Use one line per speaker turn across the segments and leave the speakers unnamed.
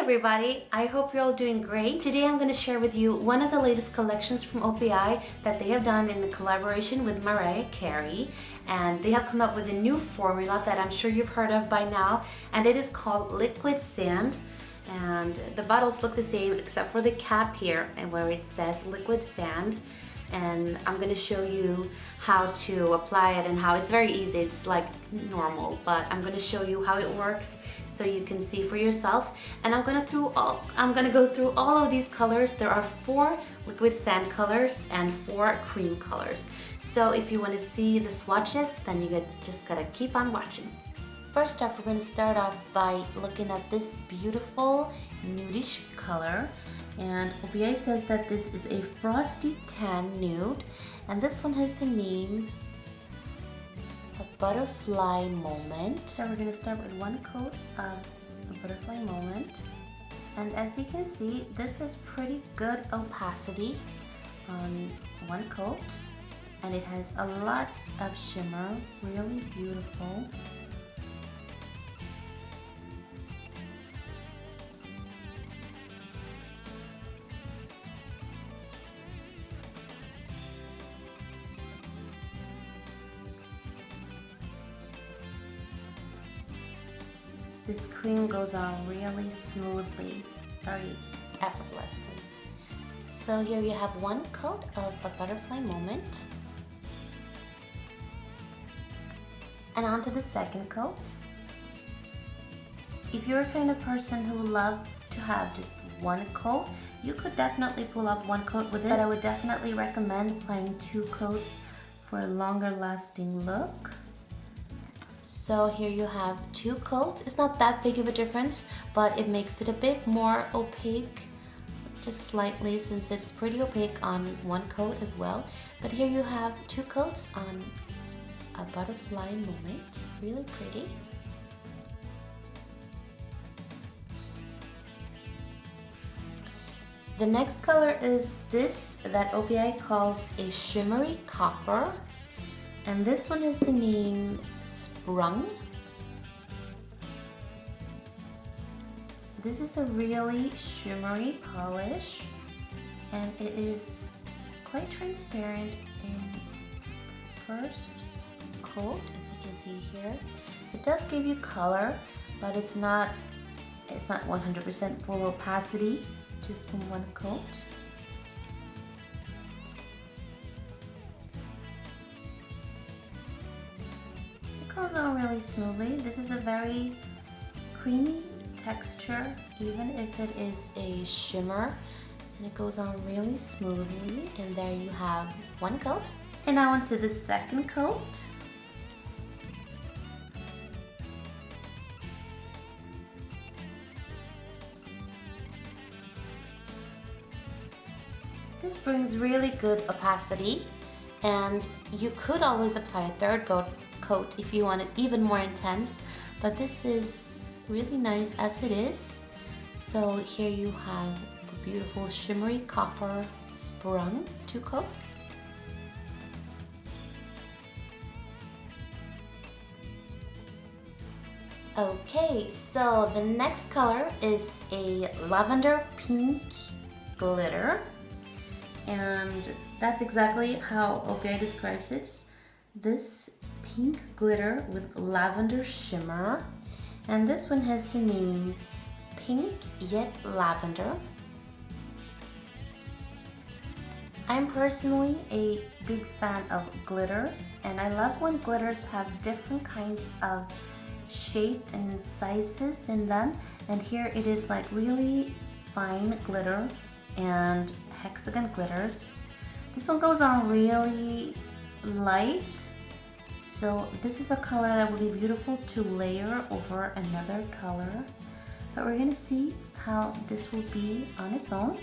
everybody, I hope you're all doing great. Today I'm going to share with you one of the latest collections from OPI that they have done in collaboration with Mariah Carey, and they have come up with a new formula that I'm sure you've heard of by now, and it is called liquid sand. And the bottles look the same except for the cap here and where it says liquid sand. And I'm going to show you how to apply it and how it's very easy. It's like normal, but I'm going to show you how it works so you can see for yourself. And I'm going to go through all of these colors. There are 4 liquid sand colors and 4 cream colors. So if you want to see the swatches, then you just gotta keep on watching. First off, we're going to start off by looking at this beautiful nudish color. And OPI says that this is a frosty tan nude, and this one has the name A Butterfly Moment. So we're going to start with one coat of A Butterfly Moment, and as you can see, this has pretty good opacity on one coat, and it has a lot of shimmer, really beautiful. This cream goes on really smoothly, very effortlessly. So here you have one coat of A Butterfly Moment. And on to the second coat. If you're a kind of person who loves to have just one coat, you could definitely pull off one coat with this, but I would definitely recommend applying 2 coats for a longer lasting look. So here you have 2 coats. It's not that big of a difference, but it makes it a bit more opaque, just slightly, since it's pretty opaque on one coat as well. But here you have 2 coats on A Butterfly Moment. Really pretty. The next color is this that OPI calls a shimmery copper, and this one has the name Sprung. This is a really shimmery polish, and it is quite transparent in the first coat, as you can see here. It does give you color, but it's not 100% full opacity, just in one coat. Goes on really smoothly. This is a very creamy texture, even if it is a shimmer, and it goes on really smoothly. And there you have one coat. And now onto the second coat. This brings really good opacity, and you could always apply a third coat if you want it even more intense, but this is really nice as it is. So here you have the beautiful shimmery copper Sprung 2 coats. Okay, so the next color is a lavender pink glitter, and that's exactly how OPI describes it. This pink glitter with lavender shimmer, and this one has the name Pink Yet Lavender. I'm personally a big fan of glitters, and I love when glitters have different kinds of shape and sizes in them, and here it is like really fine glitter and hexagon glitters. This one goes on really light, so this is a color that would be beautiful to layer over another color, but we're gonna see how this will be on its own.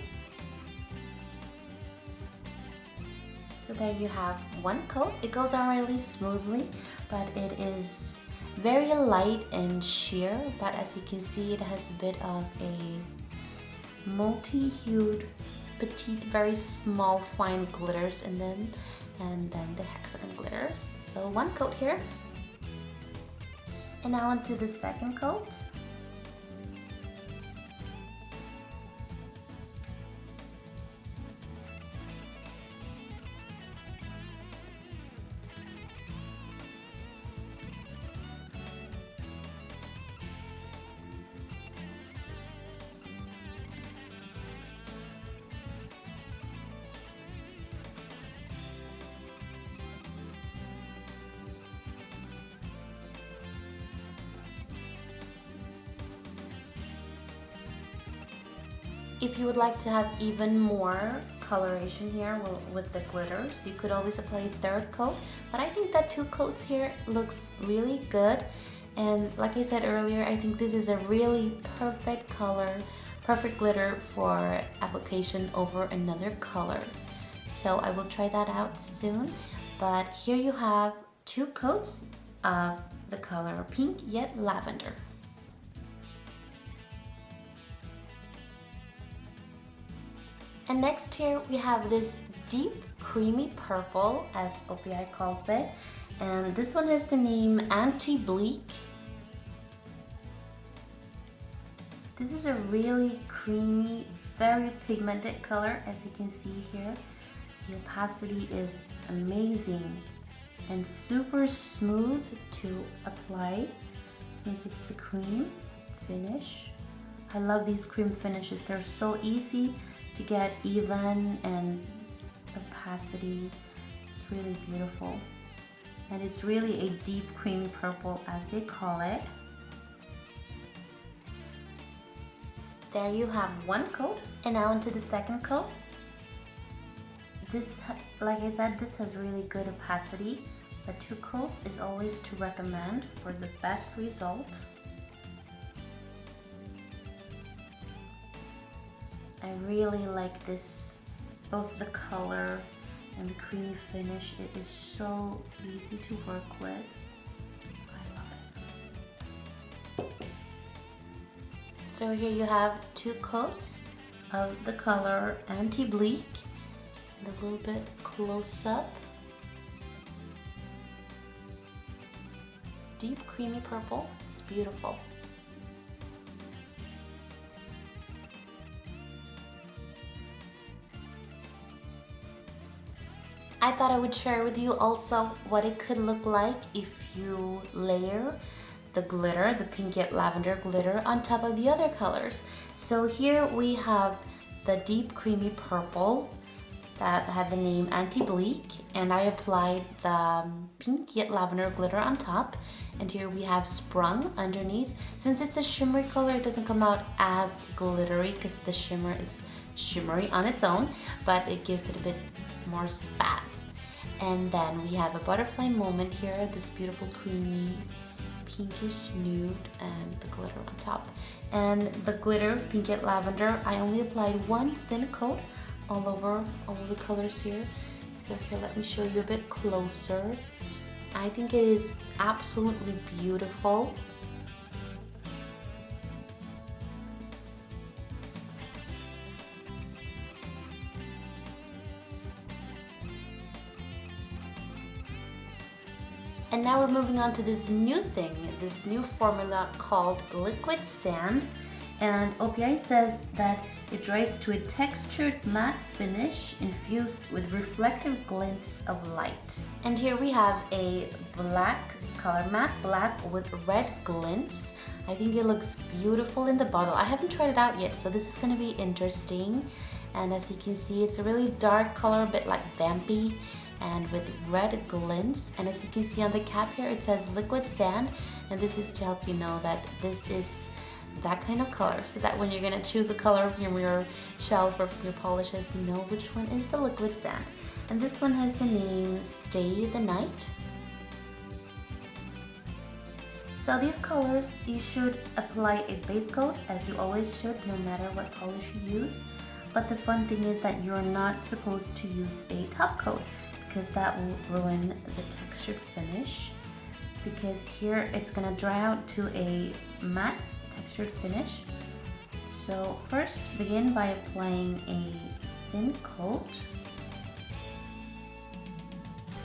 So there you have one coat. It goes on really smoothly, but it is very light and sheer, but as you can see, it has a bit of a multi-hued, petite, very small, fine glitters in them, and then the hexagon glitters. So one coat here. And now onto the second coat. If you would like to have even more coloration here with the glitters, you could always apply a third coat, but I think that 2 coats here looks really good. And like I said earlier, I think this is a really perfect color, perfect glitter for application over another color. So I will try that out soon. But here you have 2 coats of the color pink yet lavender. And next here we have this deep creamy purple, as OPI calls it. And this one has the name Anti-Bleak. This is a really creamy, very pigmented color, as you can see here. The opacity is amazing and super smooth to apply since it's a cream finish. I love these cream finishes. They're so easy to get even, and the opacity is really beautiful. And it's really a deep creamy purple, as they call it. There you have 1 coat, and now into the second coat. This, like I said, this has really good opacity, but 2 coats is always to recommend for the best result. I really like this, both the color and the creamy finish. It is so easy to work with. I love it. So here you have 2 coats of the color Anti-Bleak. A little bit close up. Deep creamy purple. It's beautiful. I thought I would share with you also what it could look like if you layer the glitter, the pink yet lavender glitter, on top of the other colors. So here we have the deep creamy purple that had the name Anti-Bleak, and I applied the pink yet lavender glitter on top, and here we have Sprung underneath. Since it's a shimmery color, it doesn't come out as glittery because the shimmer is shimmery on its own, but it gives it a bit more spaz. And then we have a butterfly moment here, this beautiful creamy pinkish nude, and the glitter on top. And the glitter, pink yet lavender, I only applied 1 thin coat all over all of the colors here. So here, let me show you a bit closer. I think it is absolutely beautiful. And now we're moving on to this new thing, this new formula called liquid sand. And OPI says that it dries to a textured matte finish infused with reflective glints of light. And here we have a black color, matte black with red glints. I think it looks beautiful in the bottle. I haven't tried it out yet, so this is going to be interesting. And as you can see, it's a really dark color, a bit like vampy, and with red glints. And as you can see on the cap here, it says liquid sand, and this is to help you know that this is that kind of color, so that when you're gonna choose a color from your shelf or from your polishes, you know which one is the liquid sand. And this one has the name Stay the Night. So these colors, you should apply a base coat, as you always should, no matter what polish you use. But the fun thing is that you're not supposed to use a top coat, because that will ruin the textured finish. Because here it's gonna dry out to a matte textured finish. So first, begin by applying a thin coat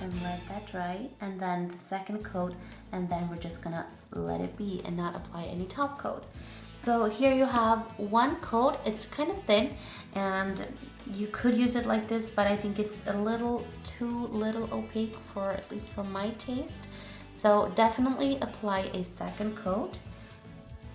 and let that dry, and then the second coat, and then we're just gonna let it be and not apply any top coat. So here you have 1 coat. It's kind of thin, and you could use it like this, but I think it's a little too opaque, for at least for my taste. So definitely apply a second coat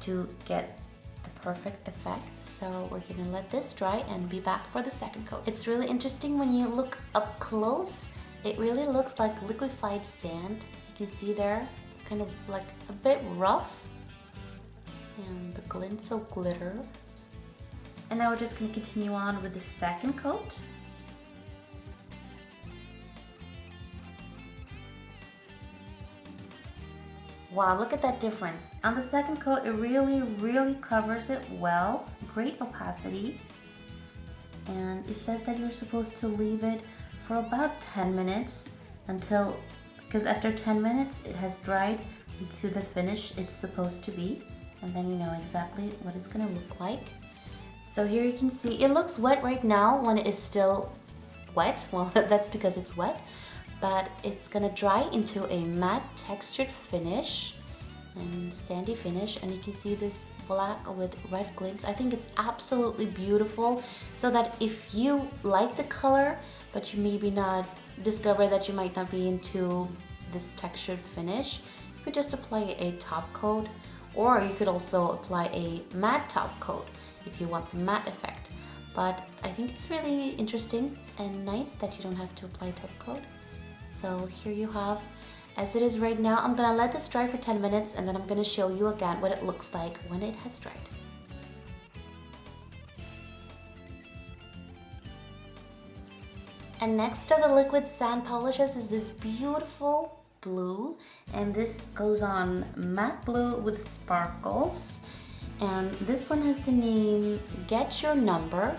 to get the perfect effect. So we're gonna let this dry and be back for the second coat. It's really interesting when you look up close. It really looks like liquefied sand, as you can see there. It's kind of like a bit rough, and the glints of glitter. And now we're just going to continue on with the second coat. Wow, look at that difference. On the second coat, it really covers it well. Great opacity. And it says that you're supposed to leave it for about 10 minutes until, because after 10 minutes, it has dried to the finish it's supposed to be. And then you know exactly what it's gonna look like. So here you can see, it looks wet right now when it is still wet. Well, that's because it's wet. But it's gonna dry into a matte textured finish and sandy finish, and you can see this black with red glints. I think it's absolutely beautiful, so that if you like the color but you maybe not discover that you might not be into this textured finish, you could just apply a top coat, or you could also apply a matte top coat if you want the matte effect. But I think it's really interesting and nice that you don't have to apply a top coat. So here you have, as it is right now. I'm gonna let this dry for 10 minutes and then I'm gonna show you again what it looks like when it has dried. And next to the liquid sand polishes is this beautiful blue, and this goes on matte blue with sparkles. And this one has the name Get Your Number.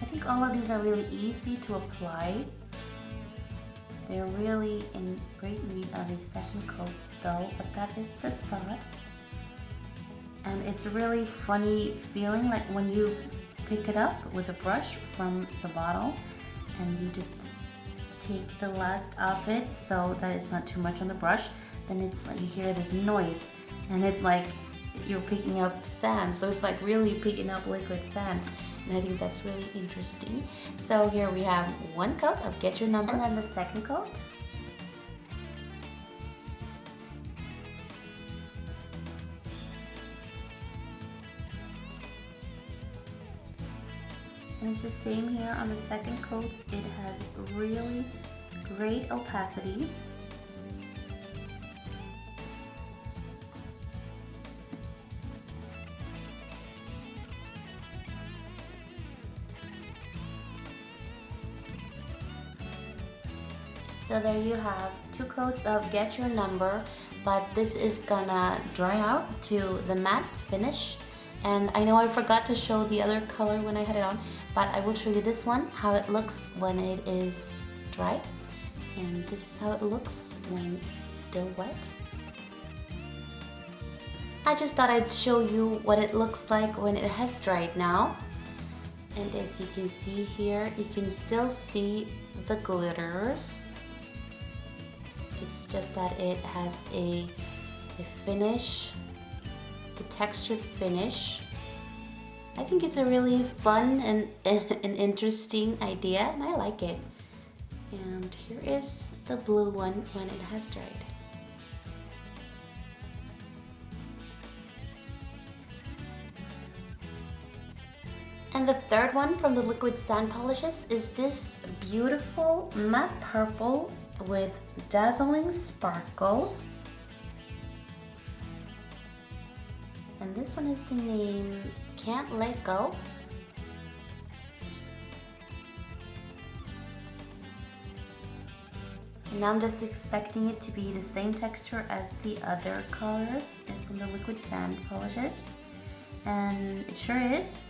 I think all of these are really easy to apply. They're really in great need of a second coat though, but that is the thought. And it's a really funny feeling, like when you pick it up with a brush from the bottle and you just take the last of it so that it's not too much on the brush, then it's like you hear this noise and it's like you're picking up sand, so it's like really picking up liquid sand. And I think that's really interesting. So here we have one coat of Get Your Number, and then the second coat. And it's the same here on the second coats. It has really great opacity. So there you have two coats of Get Your Number, but this is gonna dry out to the matte finish. And I know I forgot to show the other color when I had it on, but I will show you this one, how it looks when it is dry. And this is how it looks when it's still wet. I just thought I'd show you what it looks like when it has dried now. And as you can see here, you can still see the glitters. It's just that it has a finish, the textured finish. I think it's a really fun and an interesting idea, and I like it. And here is the blue one when it has dried. And the third one from the liquid sand polishes is this beautiful matte purple with dazzling sparkle. And this one is the name Can't Let Go. And now I'm just expecting it to be the same texture as the other colors from the liquid sand polishes. And it sure is.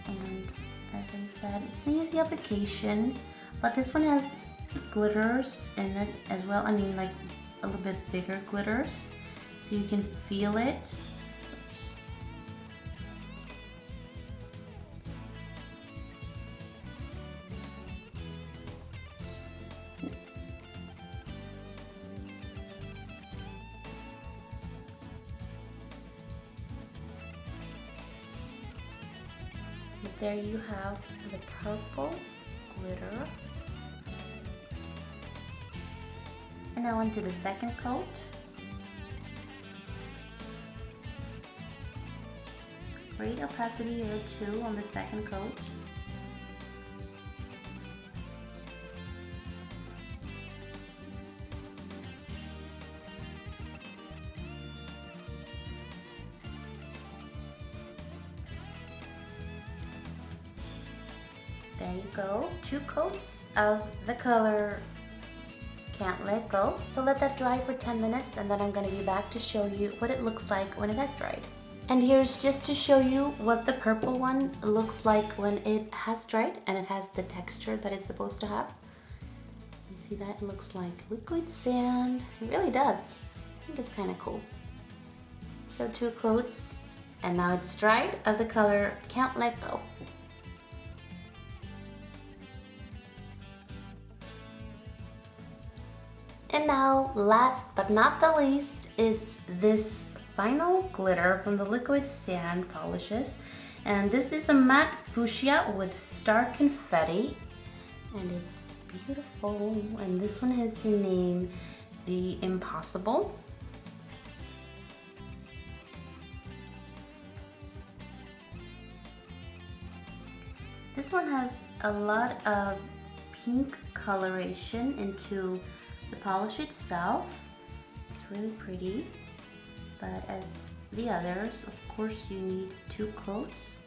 And as I said, it's an easy application, but this one has glitters in it as well. I mean, like a little bit bigger glitters, so you can feel it. Oops. There you have the purple glitter. And now onto the second coat. Great opacity here too on the second coat. There you go, 2 coats of the color Can't Let Go. So let that dry for 10 minutes and then I'm gonna be back to show you what it looks like when it has dried. And here's just to show you what the purple one looks like when it has dried and it has the texture that it's supposed to have. You see that? It looks like liquid sand. It really does. I think it's kind of cool. So 2 coats, and now it's dried of the color Can't Let Go. And now, last but not the least, is this final glitter from the liquid sand polishes. And this is a matte fuchsia with star confetti. And it's beautiful. And this one has the name The Impossible. This one has a lot of pink coloration into the polish itself. It's really pretty, but as the others, of course, you need 2 coats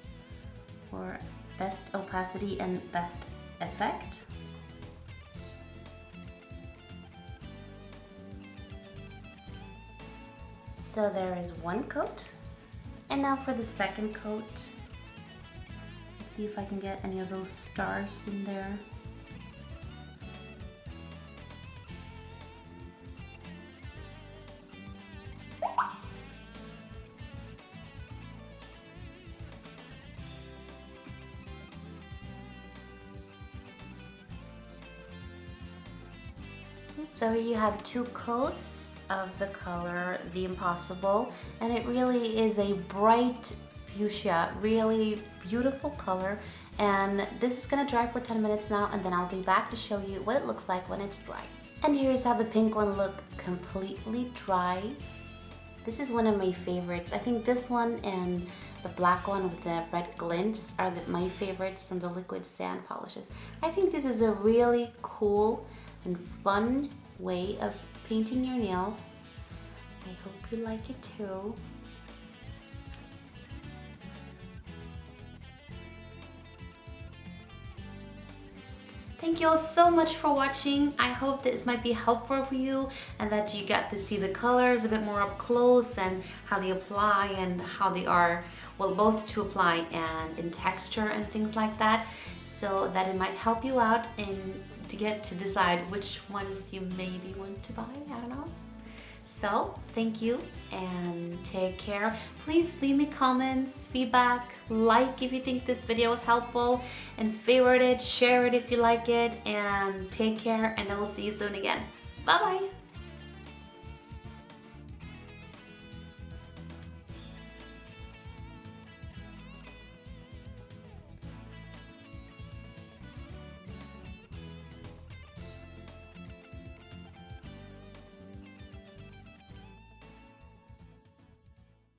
for best opacity and best effect. So there is 1 coat, and now for the second coat. Let's see if I can get any of those stars in there. So you have 2 coats of the color The Impossible, and it really is a bright fuchsia, really beautiful color. And this is gonna dry for 10 minutes now, and then I'll be back to show you what it looks like when it's dry. And here's how the pink one looked completely dry. This is one of my favorites. I think this one and the black one with the red glints are my favorites from the liquid sand polishes. I think this is a really cool and fun way of painting your nails. I hope you like it too. Thank you all so much for watching. I hope this might be helpful for you and that you got to see the colors a bit more up close and how they apply and how they are, well, both to apply and in texture and things like that, so that it might help you out and to get to decide which ones you maybe want to buy. I don't know. So thank you and take care. Please leave me comments, feedback, like if you think this video was helpful, and favorite it, share it if you like it, and take care, and I will see you soon again. Bye bye.